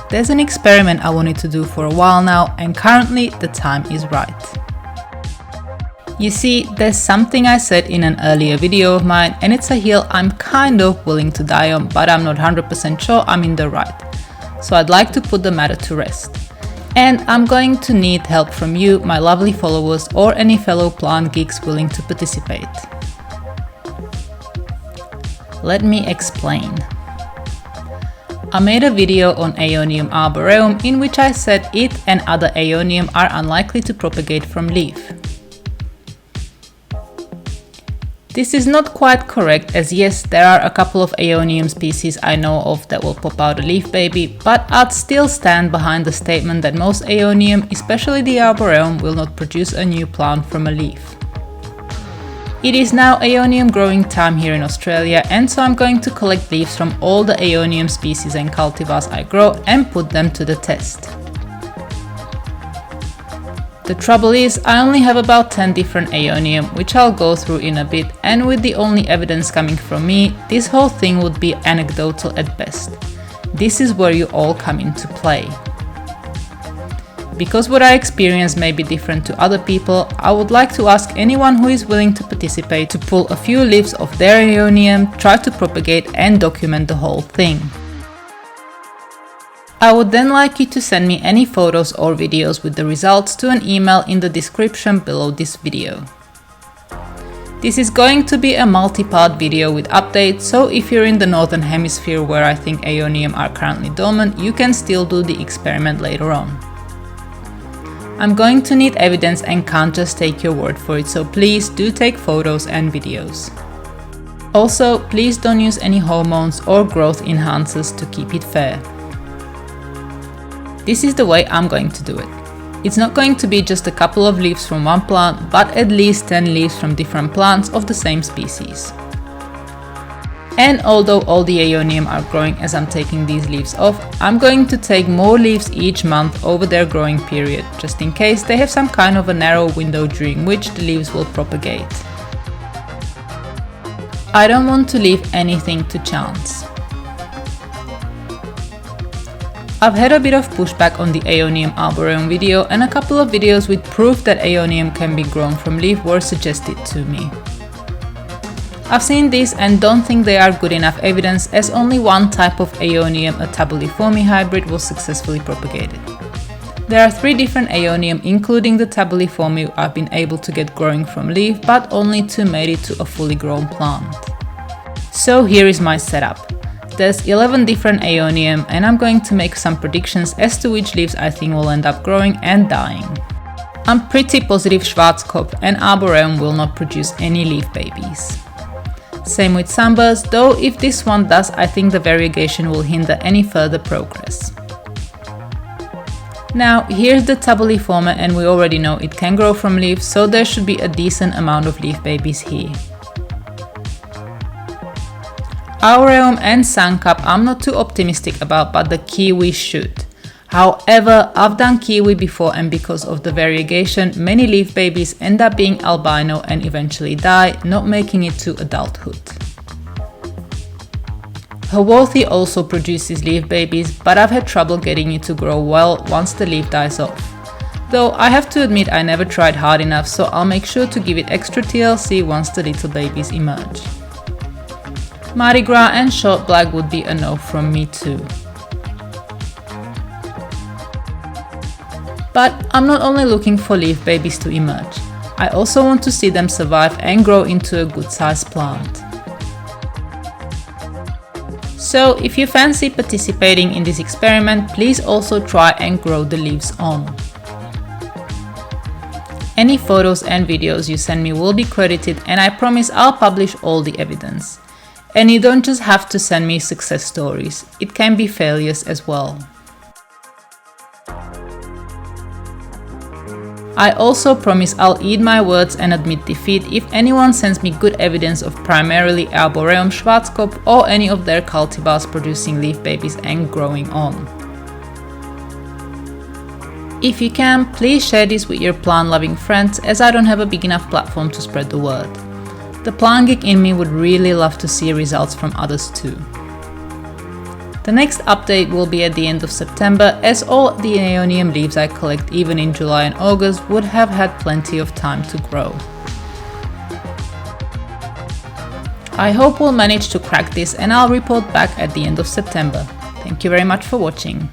there's an experiment I wanted to do for a while now, and currently the time is right. You see, there's something I said in an earlier video of mine, and it's a hill I'm kind of willing to die on, but I'm not 100% sure I'm in the right. So I'd like to put the matter to rest. And I'm going to need help from you, my lovely followers, or any fellow plant geeks willing to participate. Let me explain. I made a video on Aeonium arboreum in which I said it and other Aeonium are unlikely to propagate from leaf. This is not quite correct, as yes, there are a couple of Aeonium species I know of that will pop out a leaf baby, but I'd still stand behind the statement that most Aeonium, especially the arboreum, will not produce a new plant from a leaf. It is now Aeonium growing time here in Australia, and so I'm going to collect leaves from all the Aeonium species and cultivars I grow and put them to the test. The trouble is, I only have about 10 different Aeonium, which I'll go through in a bit, and with the only evidence coming from me, this whole thing would be anecdotal at best. This is where you all come into play. Because what I experience may be different to other people, I would like to ask anyone who is willing to participate to pull a few leaves of their Aeonium, try to propagate and document the whole thing. I would then like you to send me any photos or videos with the results to an email in the description below this video. This is going to be a multi-part video with updates, so if you're in the northern hemisphere where I think Aeonium are currently dormant, you can still do the experiment later on. I'm going to need evidence and can't just take your word for it, so please do take photos and videos. Also, please don't use any hormones or growth enhancers to keep it fair. This is the way I'm going to do it. It's not going to be just a couple of leaves from one plant, but at least 10 leaves from different plants of the same species. And although all the Aeonium are growing as I'm taking these leaves off, I'm going to take more leaves each month over their growing period, just in case they have some kind of a narrow window during which the leaves will propagate. I don't want to leave anything to chance. I've had a bit of pushback on the Aeonium arboreum video, and a couple of videos with proof that Aeonium can be grown from leaf were suggested to me. I've seen these and don't think they are good enough evidence, as only one type of Aeonium, a tabuliforme hybrid, was successfully propagated. There are 3 different Aeonium, including the tabuliforme I've been able to get growing from leaf, but only 2 made it to a fully grown plant. So here is my setup. There's 11 different Aeonium, and I'm going to make some predictions as to which leaves I think will end up growing and dying. I'm pretty positive Schwarzkopf and arboreum will not produce any leaf babies. Same with Sambas, though if this one does, I think the variegation will hinder any further progress. Now, here's the tabuliforme, and we already know it can grow from leaves, so there should be a decent amount of leaf babies here. Aureum and Sandcup I'm not too optimistic about, but the Kiwi should. However, I've done Kiwi before, and because of the variegation, many leaf babies end up being albino and eventually die, not making it to adulthood. Haworthii also produces leaf babies, but I've had trouble getting it to grow well once the leaf dies off. Though I have to admit I never tried hard enough, so I'll make sure to give it extra TLC once the little babies emerge. Mardi Gras and Short Black would be a no from me too. But I'm not only looking for leaf babies to emerge, I also want to see them survive and grow into a good sized plant. So if you fancy participating in this experiment, please also try and grow the leaves on. Any photos and videos you send me will be credited, and I promise I'll publish all the evidence. And you don't just have to send me success stories, it can be failures as well. I also promise I'll eat my words and admit defeat if anyone sends me good evidence of primarily Arboreum, Schwarzkopf or any of their cultivars producing leaf babies and growing on. If you can, please share this with your plant-loving friends, as I don't have a big enough platform to spread the word. The plant geek in me would really love to see results from others too. The next update will be at the end of September, as all the Aeonium leaves I collect even in July and August would have had plenty of time to grow. I hope we'll manage to crack this, and I'll report back at the end of September. Thank you very much for watching.